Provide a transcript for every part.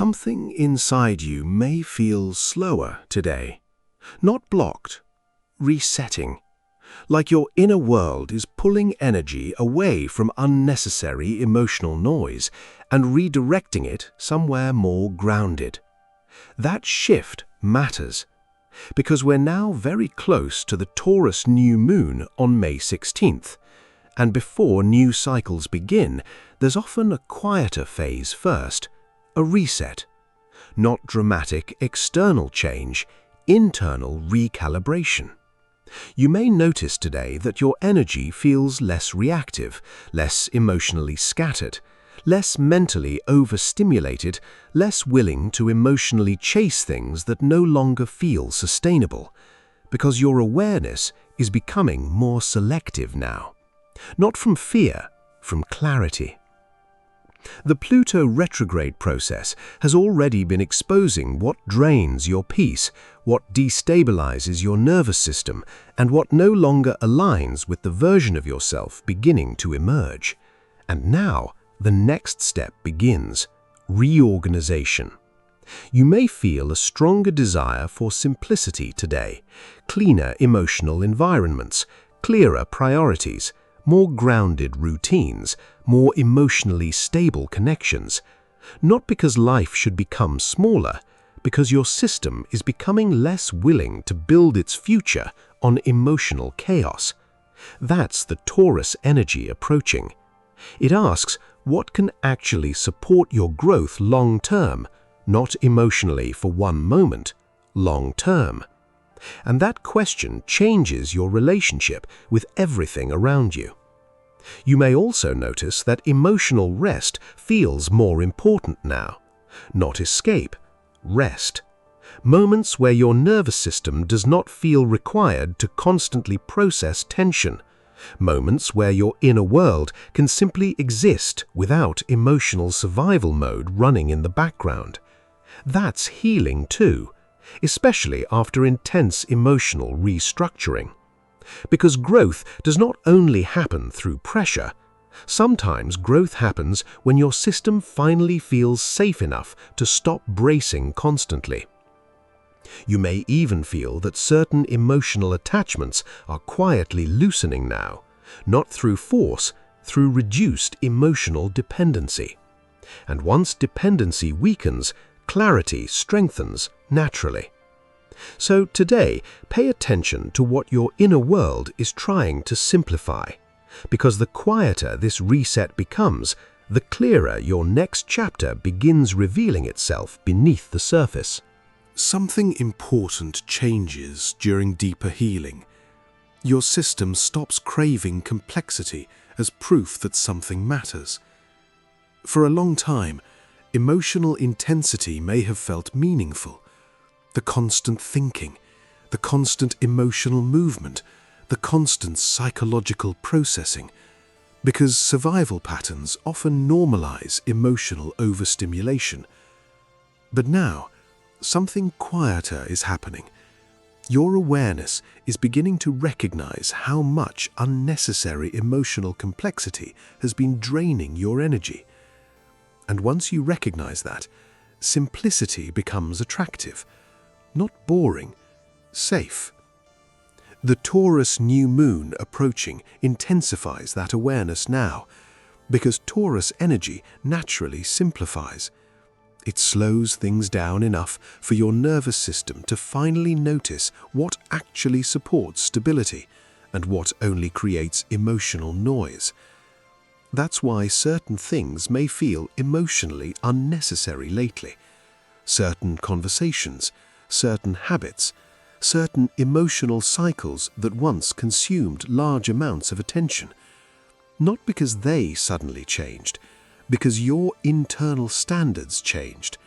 Something inside you may feel slower today. Not blocked, resetting. Like your inner world is pulling energy away from unnecessary emotional noise and redirecting it somewhere more grounded. That shift matters, because we're now very close to the Taurus New Moon on May 16th, and before new cycles begin, there's often a quieter phase first, a reset. Not dramatic external change, internal recalibration. You may notice today that your energy feels less reactive, less emotionally scattered, less mentally overstimulated, less willing to emotionally chase things that no longer feel sustainable, because your awareness is becoming more selective now. Not from fear, from clarity. The Pluto retrograde process has already been exposing what drains your peace, what destabilizes your nervous system, and what no longer aligns with the version of yourself beginning to emerge. And now, the next step begins: reorganization. You may feel a stronger desire for simplicity today, cleaner emotional environments, clearer priorities, more grounded routines, more emotionally stable connections. Not because life should become smaller, because your system is becoming less willing to build its future on emotional chaos. That's the Taurus energy approaching. It asks what can actually support your growth long-term, not emotionally for one moment, long-term. And that question changes your relationship with everything around you. You may also notice that emotional rest feels more important now. Not escape, rest. Moments where your nervous system does not feel required to constantly process tension. Moments where your inner world can simply exist without emotional survival mode running in the background. That's healing too, especially after intense emotional restructuring. Because growth does not only happen through pressure. Sometimes growth happens when your system finally feels safe enough to stop bracing constantly. You may even feel that certain emotional attachments are quietly loosening now, not through force, through reduced emotional dependency. And once dependency weakens, clarity strengthens naturally. So today, pay attention to what your inner world is trying to simplify, because the quieter this reset becomes, the clearer your next chapter begins revealing itself beneath the surface. Something important changes during deeper healing. Your system stops craving complexity as proof that something matters. For a long time, emotional intensity may have felt meaningful. The constant thinking, the constant emotional movement, the constant psychological processing, because survival patterns often normalize emotional overstimulation. But now, something quieter is happening. Your awareness is beginning to recognize how much unnecessary emotional complexity has been draining your energy. And once you recognize that, simplicity becomes attractive. Not boring, safe. The Taurus New Moon approaching intensifies that awareness now, because Taurus energy naturally simplifies. It slows things down enough for your nervous system to finally notice what actually supports stability and what only creates emotional noise. That's why certain things may feel emotionally unnecessary lately. Certain conversations, certain habits, certain emotional cycles that once consumed large amounts of attention. Not because they suddenly changed, because your internal standards changed.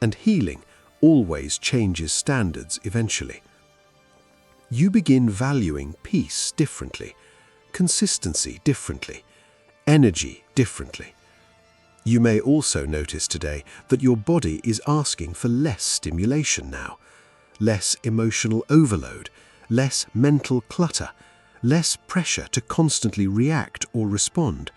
And healing always changes standards eventually. You begin valuing peace differently, consistency differently, energy differently. You may also notice today that your body is asking for less stimulation now, less emotional overload, less mental clutter, less pressure to constantly react or respond.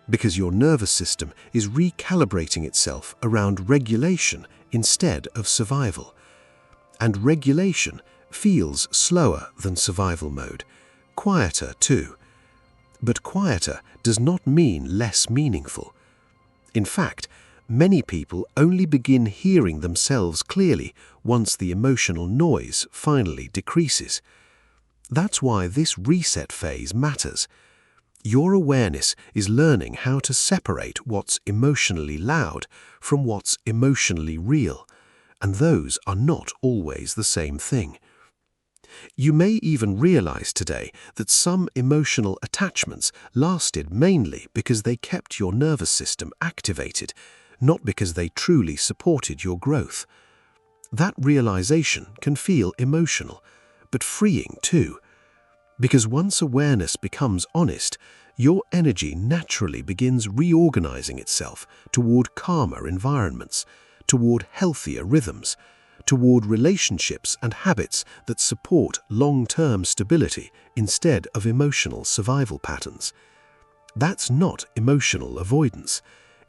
because your nervous system is recalibrating itself around regulation instead of survival. And regulation feels slower than survival mode, quieter too. But quieter does not mean less meaningful. In fact, many people only begin hearing themselves clearly once the emotional noise finally decreases. That's why this reset phase matters. Your awareness is learning how to separate what's emotionally loud from what's emotionally real, and those are not always the same thing. You may even realize today that some emotional attachments lasted mainly because they kept your nervous system activated, not because they truly supported your growth. That realization can feel emotional, but freeing too. Because once awareness becomes honest, your energy naturally begins reorganizing itself toward calmer environments, toward healthier rhythms, toward relationships and habits that support long-term stability instead of emotional survival patterns. That's not emotional avoidance,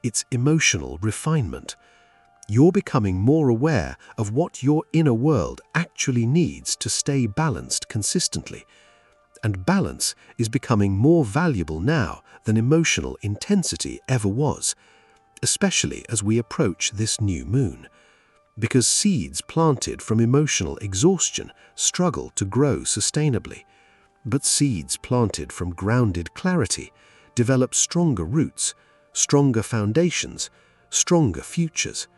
it's emotional refinement. You're becoming more aware of what your inner world actually needs to stay balanced consistently. And balance is becoming more valuable now than emotional intensity ever was, especially as we approach this new moon. Because seeds planted from emotional exhaustion struggle to grow sustainably, but seeds planted from grounded clarity develop stronger roots, stronger foundations, stronger futures.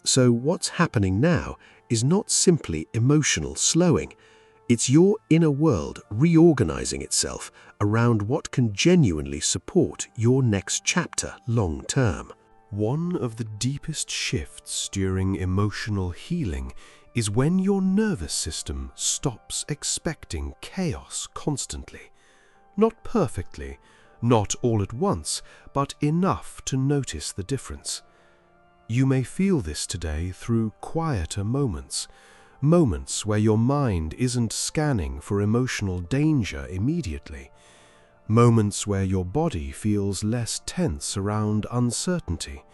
So what's happening now is not simply emotional slowing. It's your inner world reorganizing itself around what can genuinely support your next chapter long term. One of the deepest shifts during emotional healing is when your nervous system stops expecting chaos constantly. Not perfectly, not all at once, but enough to notice the difference. You may feel this today through quieter moments where your mind isn't scanning for emotional danger immediately, moments where your body feels less tense around uncertainty,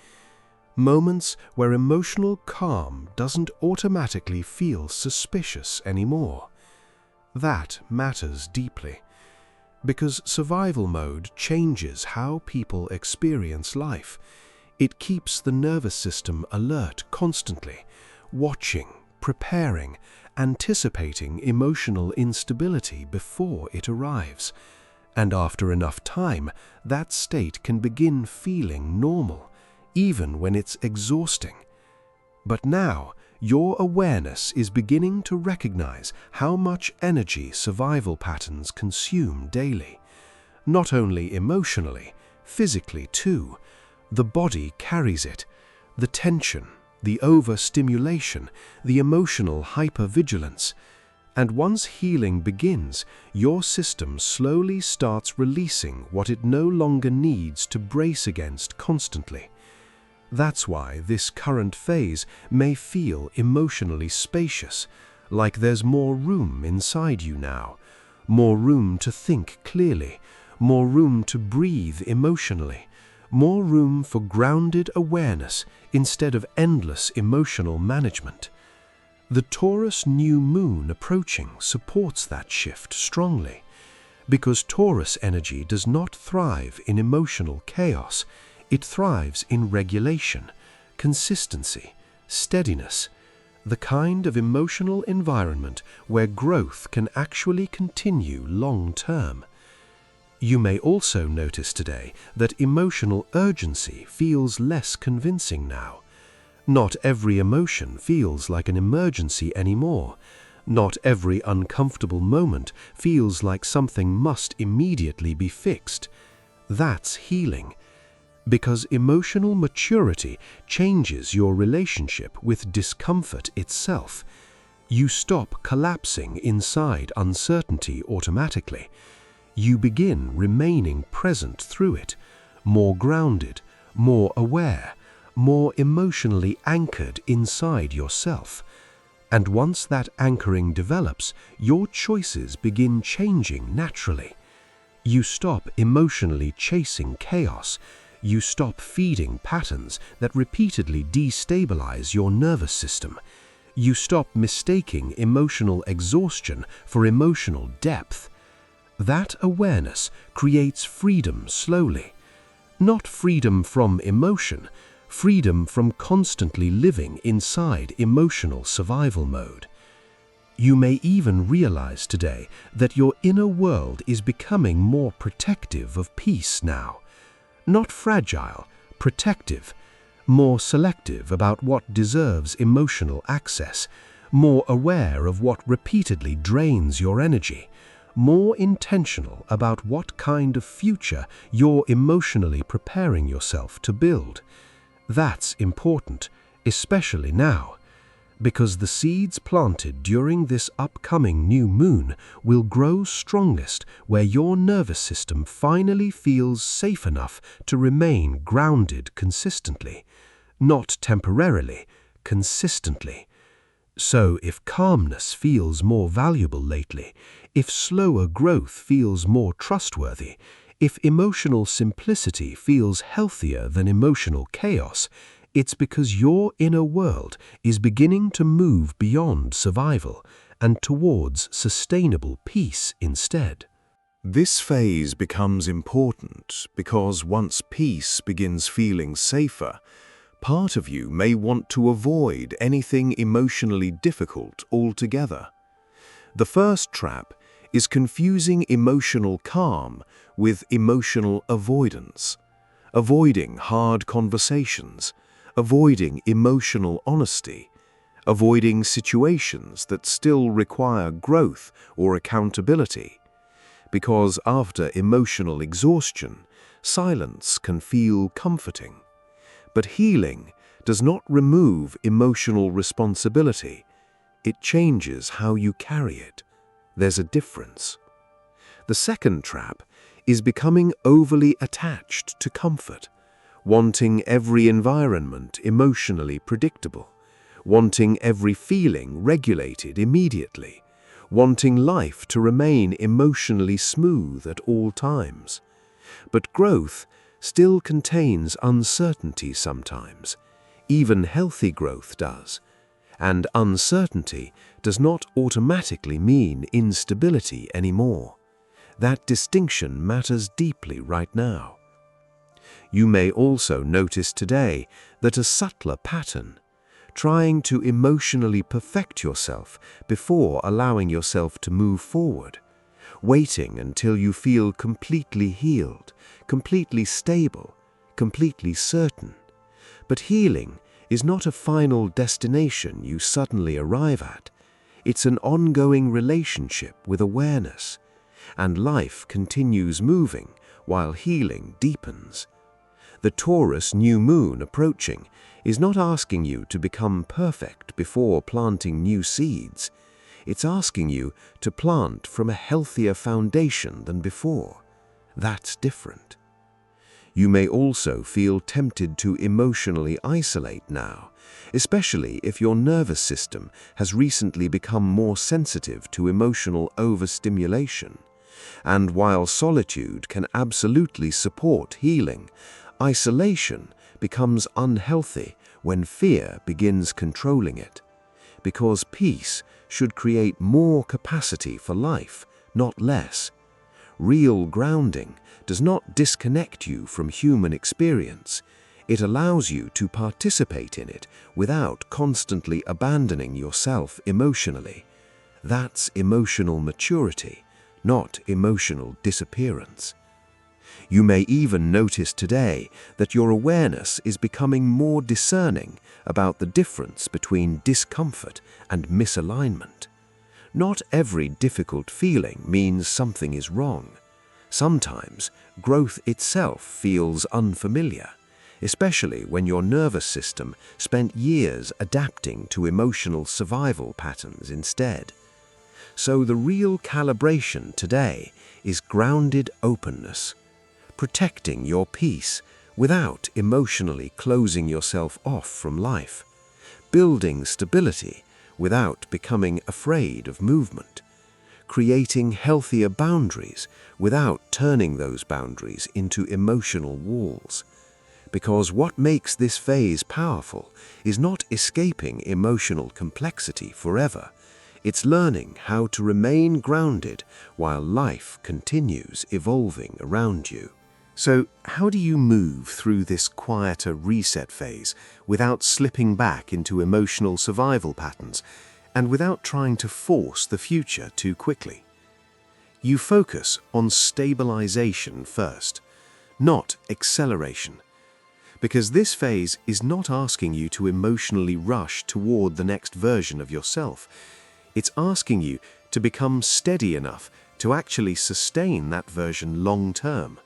moments where emotional calm doesn't automatically feel suspicious anymore. That matters deeply, because survival mode changes how people experience life. It keeps the nervous system alert constantly, watching, preparing, anticipating emotional instability before it arrives. And after enough time, that state can begin feeling normal, even when it's exhausting. But now, your awareness is beginning to recognize how much energy survival patterns consume daily. Not only emotionally, physically too. The body carries it. The tension, the overstimulation, the emotional hypervigilance. And once healing begins, your system slowly starts releasing what it no longer needs to brace against constantly. That's why this current phase may feel emotionally spacious, like there's more room inside you now, more room to think clearly, more room to breathe emotionally, more room for grounded awareness instead of endless emotional management. The Taurus New Moon approaching supports that shift strongly, because Taurus energy does not thrive in emotional chaos. It thrives in regulation, consistency, steadiness, the kind of emotional environment where growth can actually continue long-term. You may also notice today that emotional urgency feels less convincing now. Not every emotion feels like an emergency anymore. Not every uncomfortable moment feels like something must immediately be fixed. That's healing, because emotional maturity changes your relationship with discomfort itself. You stop collapsing inside uncertainty automatically. You begin remaining present through it, more grounded, more aware, more emotionally anchored inside yourself. And once that anchoring develops, your choices begin changing naturally. You stop emotionally chasing chaos. You stop feeding patterns that repeatedly destabilize your nervous system. You stop mistaking emotional exhaustion for emotional depth. That awareness creates freedom slowly. Not freedom from emotion, freedom from constantly living inside emotional survival mode. You may even realize today that your inner world is becoming more protective of peace now. Not fragile, protective, more selective about what deserves emotional access, more aware of what repeatedly drains your energy, more intentional about what kind of future you're emotionally preparing yourself to build. That's important, especially now, because the seeds planted during this upcoming new moon will grow strongest where your nervous system finally feels safe enough to remain grounded consistently, not temporarily, consistently. So if calmness feels more valuable lately, if slower growth feels more trustworthy, if emotional simplicity feels healthier than emotional chaos, it's because your inner world is beginning to move beyond survival and towards sustainable peace instead. This phase becomes important because once peace begins feeling safer, part of you may want to avoid anything emotionally difficult altogether. The first trap is confusing emotional calm with emotional avoidance, avoiding hard conversations, avoiding emotional honesty, avoiding situations that still require growth or accountability. Because after emotional exhaustion, silence can feel comforting. But healing does not remove emotional responsibility. It changes how you carry it. There's a difference. The second trap is becoming overly attached to comfort, wanting every environment emotionally predictable, wanting every feeling regulated immediately, wanting life to remain emotionally smooth at all times. But growth still contains uncertainty sometimes. Even healthy growth does. And uncertainty does not automatically mean instability anymore. That distinction matters deeply right now. You may also notice today that a subtler pattern, trying to emotionally perfect yourself before allowing yourself to move forward, waiting until you feel completely healed, completely stable, completely certain. But healing is not a final destination you suddenly arrive at. It's an ongoing relationship with awareness, and life continues moving while healing deepens. The Taurus New Moon approaching is not asking you to become perfect before planting new seeds. It's asking you to plant from a healthier foundation than before. That's different. You may also feel tempted to emotionally isolate now, especially if your nervous system has recently become more sensitive to emotional overstimulation. And while solitude can absolutely support healing, isolation becomes unhealthy when fear begins controlling it. Because peace should create more capacity for life, not less. Real grounding does not disconnect you from human experience. It allows you to participate in it without constantly abandoning yourself emotionally. That's emotional maturity, not emotional disappearance. You may even notice today that your awareness is becoming more discerning about the difference between discomfort and misalignment. Not every difficult feeling means something is wrong. Sometimes growth itself feels unfamiliar, especially when your nervous system spent years adapting to emotional survival patterns instead. So the real calibration today is grounded openness, protecting your peace without emotionally closing yourself off from life, building stability without becoming afraid of movement, creating healthier boundaries without turning those boundaries into emotional walls. Because what makes this phase powerful is not escaping emotional complexity forever. It's learning how to remain grounded while life continues evolving around you. So, how do you move through this quieter reset phase without slipping back into emotional survival patterns and without trying to force the future too quickly? You focus on stabilization first, not acceleration. Because this phase is not asking you to emotionally rush toward the next version of yourself. It's asking you to become steady enough to actually sustain that version long term.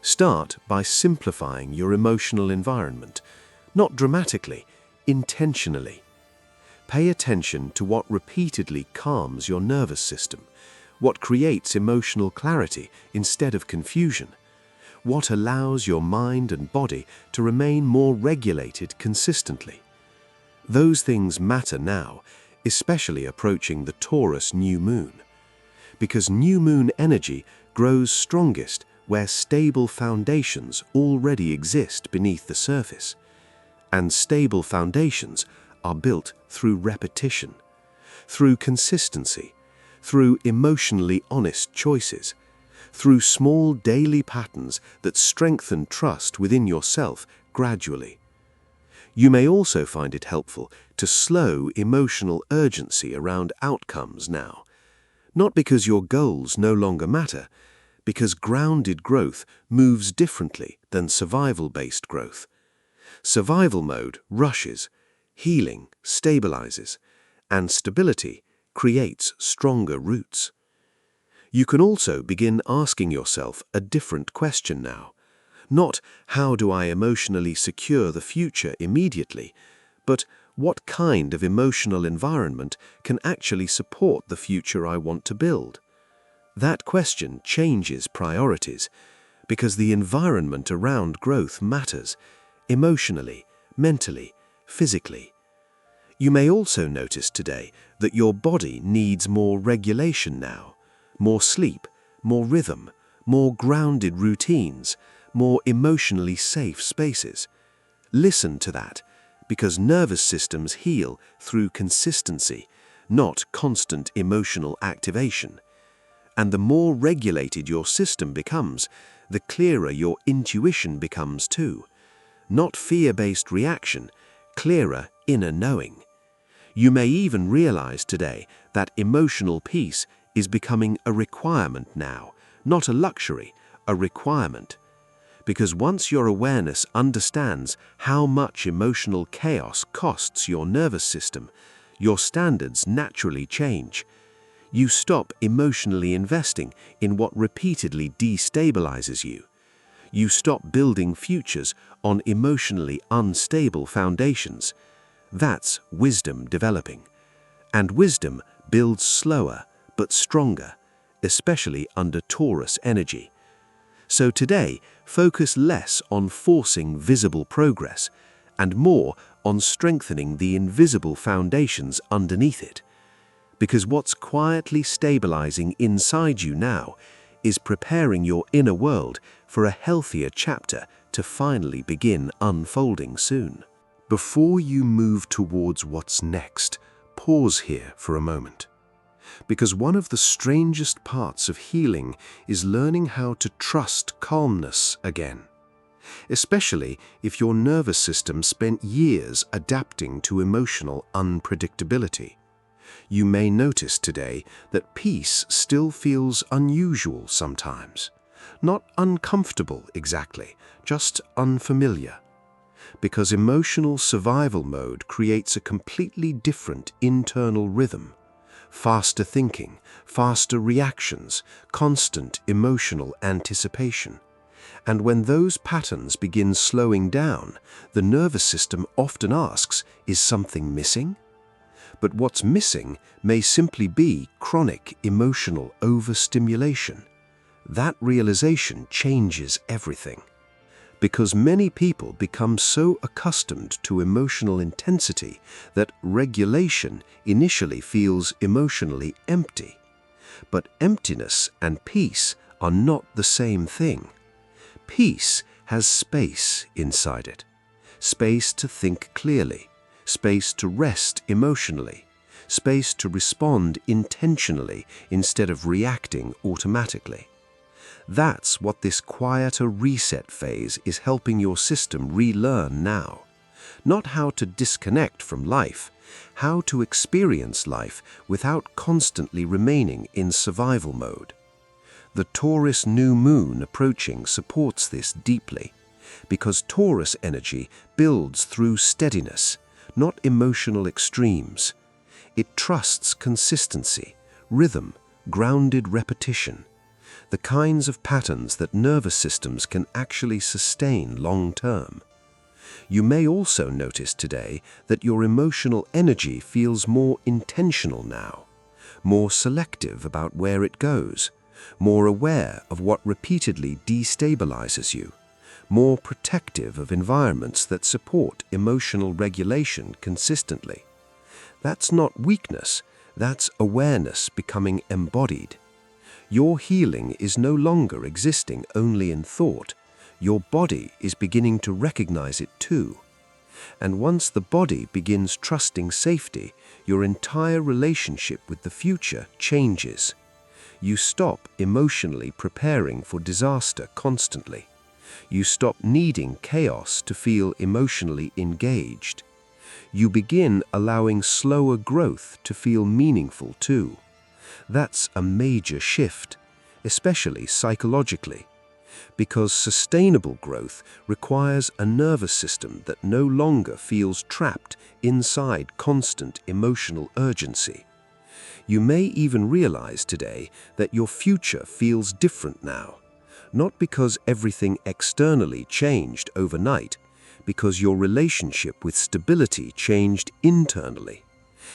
Start by simplifying your emotional environment, not dramatically, intentionally. Pay attention to what repeatedly calms your nervous system, what creates emotional clarity instead of confusion, what allows your mind and body to remain more regulated consistently. Those things matter now, especially approaching the Taurus New Moon, because New Moon energy grows strongest where stable foundations already exist beneath the surface. And stable foundations are built through repetition, through consistency, through emotionally honest choices, through small daily patterns that strengthen trust within yourself gradually. You may also find it helpful to slow emotional urgency around outcomes now, not because your goals no longer matter, because grounded growth moves differently than survival-based growth. Survival mode rushes, healing stabilizes, and stability creates stronger roots. You can also begin asking yourself a different question now. Not, how do I emotionally secure the future immediately, but what kind of emotional environment can actually support the future I want to build? That question changes priorities, because the environment around growth matters, emotionally, mentally, physically. You may also notice today that your body needs more regulation now, more sleep, more rhythm, more grounded routines, more emotionally safe spaces. Listen to that, because nervous systems heal through consistency, not constant emotional activation. And the more regulated your system becomes, the clearer your intuition becomes too. Not fear-based reaction, clearer inner knowing. You may even realize today that emotional peace is becoming a requirement now, not a luxury, a requirement. Because once your awareness understands how much emotional chaos costs your nervous system, your standards naturally change. You stop emotionally investing in what repeatedly destabilizes you. You stop building futures on emotionally unstable foundations. That's wisdom developing. And wisdom builds slower but stronger, especially under Taurus energy. So today, focus less on forcing visible progress and more on strengthening the invisible foundations underneath it. Because what's quietly stabilizing inside you now is preparing your inner world for a healthier chapter to finally begin unfolding soon. Before you move towards what's next, pause here for a moment. Because one of the strangest parts of healing is learning how to trust calmness again. Especially if your nervous system spent years adapting to emotional unpredictability. You may notice today that peace still feels unusual sometimes. Not uncomfortable exactly, just unfamiliar. Because emotional survival mode creates a completely different internal rhythm. Faster thinking, faster reactions, constant emotional anticipation. And when those patterns begin slowing down, the nervous system often asks, is something missing? But what's missing may simply be chronic emotional overstimulation. That realization changes everything. Because many people become so accustomed to emotional intensity that regulation initially feels emotionally empty. But emptiness and peace are not the same thing. Peace has space inside it. Space to think clearly, space to rest emotionally, space to respond intentionally instead of reacting automatically. That's what this quieter reset phase is helping your system relearn now. Not how to disconnect from life, how to experience life without constantly remaining in survival mode. The Taurus New Moon approaching supports this deeply, because Taurus energy builds through steadiness, not emotional extremes. It trusts consistency, rhythm, grounded repetition, the kinds of patterns that nervous systems can actually sustain long-term. You may also notice today that your emotional energy feels more intentional now, more selective about where it goes, more aware of what repeatedly destabilizes you, more protective of environments that support emotional regulation consistently. That's not weakness, that's awareness becoming embodied. Your healing is no longer existing only in thought. Your body is beginning to recognize it too. And once the body begins trusting safety, your entire relationship with the future changes. You stop emotionally preparing for disaster constantly. You stop needing chaos to feel emotionally engaged. You begin allowing slower growth to feel meaningful too. That's a major shift, especially psychologically, because sustainable growth requires a nervous system that no longer feels trapped inside constant emotional urgency. You may even realize today that your future feels different now, not because everything externally changed overnight, because your relationship with stability changed internally.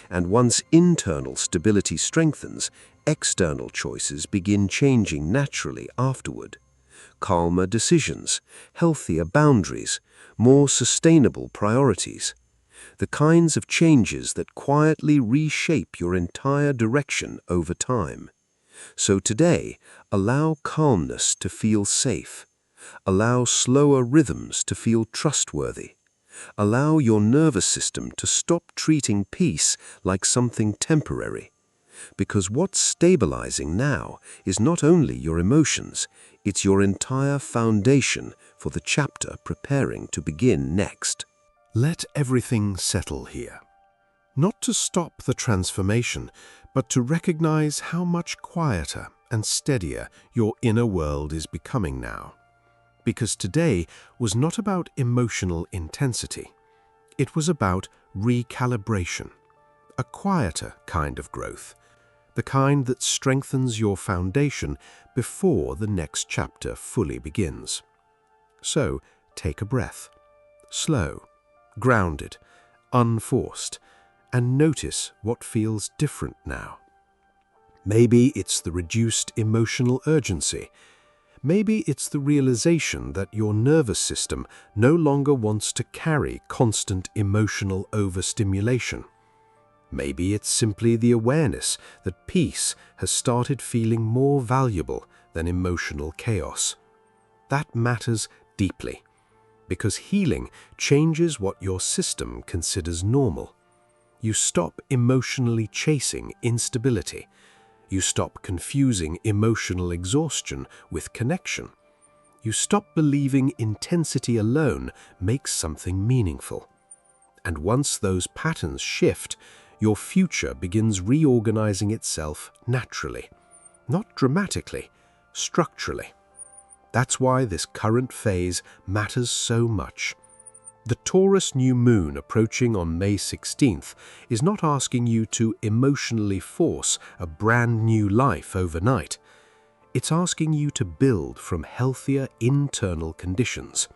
And once internal stability strengthens, external choices begin changing naturally afterward. Calmer decisions, healthier boundaries, more sustainable priorities. The kinds of changes that quietly reshape your entire direction over time. So today, allow calmness to feel safe. Allow slower rhythms to feel trustworthy. Allow your nervous system to stop treating peace like something temporary. Because what's stabilizing now is not only your emotions, it's your entire foundation for the chapter preparing to begin next. Let everything settle here. Not to stop the transformation, but to recognize how much quieter and steadier your inner world is becoming now. Because today was not about emotional intensity. It was about recalibration, a quieter kind of growth, the kind that strengthens your foundation before the next chapter fully begins. So, take a breath, slow, grounded, unforced, and notice what feels different now. Maybe it's the reduced emotional urgency. Maybe it's the realization that your nervous system no longer wants to carry constant emotional overstimulation. Maybe it's simply the awareness that peace has started feeling more valuable than emotional chaos. That matters deeply, because healing changes what your system considers normal. You stop emotionally chasing instability. You stop confusing emotional exhaustion with connection. You stop believing intensity alone makes something meaningful. And once those patterns shift, your future begins reorganizing itself naturally, not dramatically, structurally. That's why this current phase matters so much. The Taurus New Moon approaching on May 16th is not asking you to emotionally force a brand new life overnight. It's asking you to build from healthier internal conditions,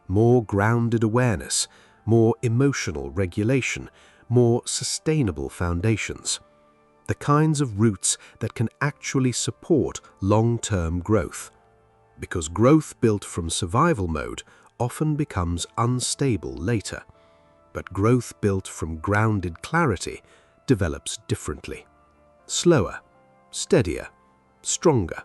more grounded awareness, more emotional regulation, more sustainable foundations, the kinds of roots that can actually support long-term growth. Because growth built from survival mode often becomes unstable later, but growth built from grounded clarity develops differently, slower, steadier, stronger.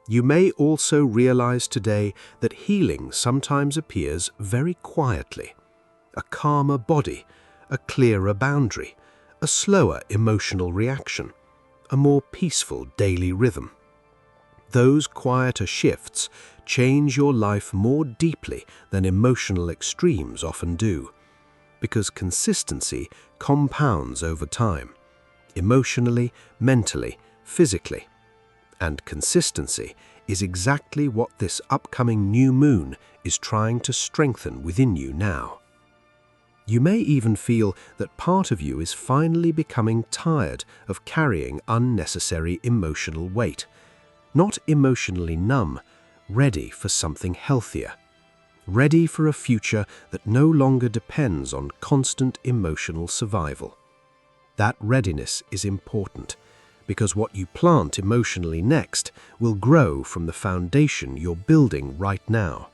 You may also realize today that healing sometimes appears very quietly. A calmer body, a clearer boundary, a slower emotional reaction, a more peaceful daily rhythm. Those quieter shifts change your life more deeply than emotional extremes often do, because consistency compounds over time, emotionally, mentally, physically. And consistency is exactly what this upcoming new moon is trying to strengthen within you now. You may even feel that part of you is finally becoming tired of carrying unnecessary emotional weight, not emotionally numb, ready for something healthier, ready for a future that no longer depends on constant emotional survival. That readiness is important, because what you plant emotionally next will grow from the foundation you're building right now.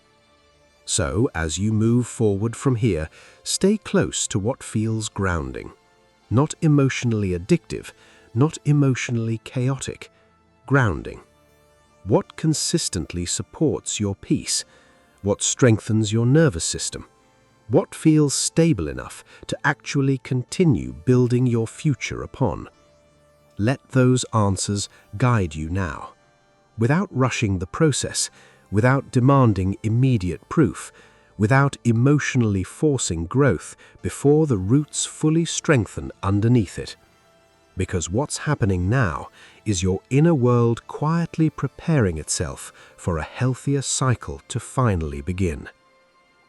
So, as you move forward from here, stay close to what feels grounding. Not emotionally addictive, not emotionally chaotic. Grounding. What consistently supports your peace? What strengthens your nervous system? What feels stable enough to actually continue building your future upon? Let those answers guide you now. Without rushing the process, without demanding immediate proof, without emotionally forcing growth before the roots fully strengthen underneath it. Because what's happening now is your inner world quietly preparing itself for a healthier cycle to finally begin.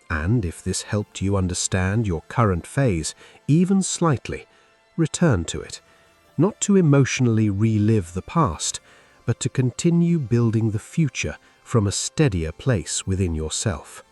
And if this helped you understand your current phase, even slightly, return to it. Not to emotionally relive the past, but to continue building the future from a steadier place within yourself.